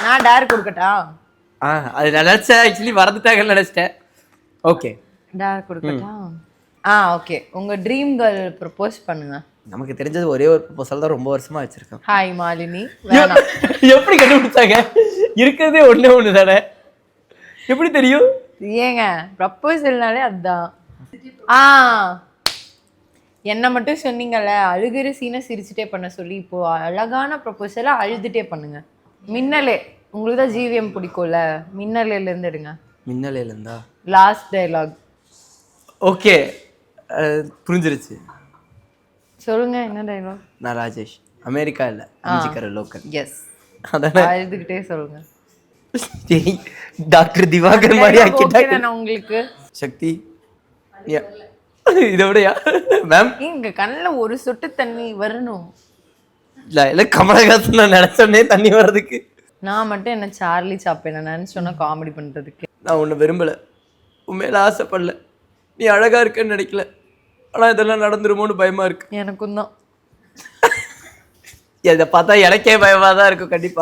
நான் டேர் கொடுக்கட்டா? அது நினைச்சேன், ஆக்சுவலி மறந்துட்டாங்கன்னு நினைச்சிட்டேன். ஓகே, டேர் கொடுக்கட்டா? ஓகே. உங்க ட்ரீம் கேர்ள் ப்ரப்போஸ் பண்ணுங்க. நமக்கு தெரிஞ்சது ஒரே ஒரு ப்ரொபோசல் தான் ரொம்ப வருஷமா வச்சிருக்கோம். ஹாய் மாலினி. வேணாம். எப்படி கண்டுபிடிச்சாங்க? இருக்கிறதே ஒண்ணு தானே, எப்படி தெரியும்? ஏங்க ப்ரப்போசல்னாலே அதுதான். என்ன மட்டும் சொன்னீங்கல்ல அழுகிற சீனை சிரிச்சுட்டே பண்ண சொல்லி, இப்போ அழகான ப்ரப்போசலை அழுதுட்டே பண்ணுங்க. மின்னலே உங்களுக்கு தான் ஜிவிஎம் பிடிக்கும்ல, மின்னலேல இருந்து எடுங்க. மின்னலேல இருந்தா லாஸ்ட் டயலாக். ஓகே, புரிஞ்சிருச்சு. சொல்லுங்க என்ன டயலாக்? நான் ராஜேஷ், அமெரிக்கா இல்ல அஞ்சிக்கர லோக்கல். எஸ், அதானே? அழுதுகிட்டே சொல்லுங்க. டாக்டர் திவாகர் மாதிரி ஆக்கிட்டாங்க. நான் உங்களுக்கு சக்தி இதை விடையா மேம்? எங்க கண்ணுல ஒரு சொட்டு தண்ணி வரணும். இல்ல கமலஹாசன் நான் நினைச்சோன்னே தண்ணி வர்றதுக்கு. நான் மட்டும் என்ன சார்லி சாப்பிட்டேன் நினைச்சோன்னா காமெடி பண்றதுக்கு. நான் உன்னை விரும்பல, உண்மையில ஆசைப்படல, நீ அழகா இருக்கன்னு நினைக்கல, ஆனா இதெல்லாம் நடந்துருமோன்னு பயமா இருக்கு. எனக்கும் தான். இதை பார்த்தா எனக்கே பயமா தான் இருக்கும் கண்டிப்பா.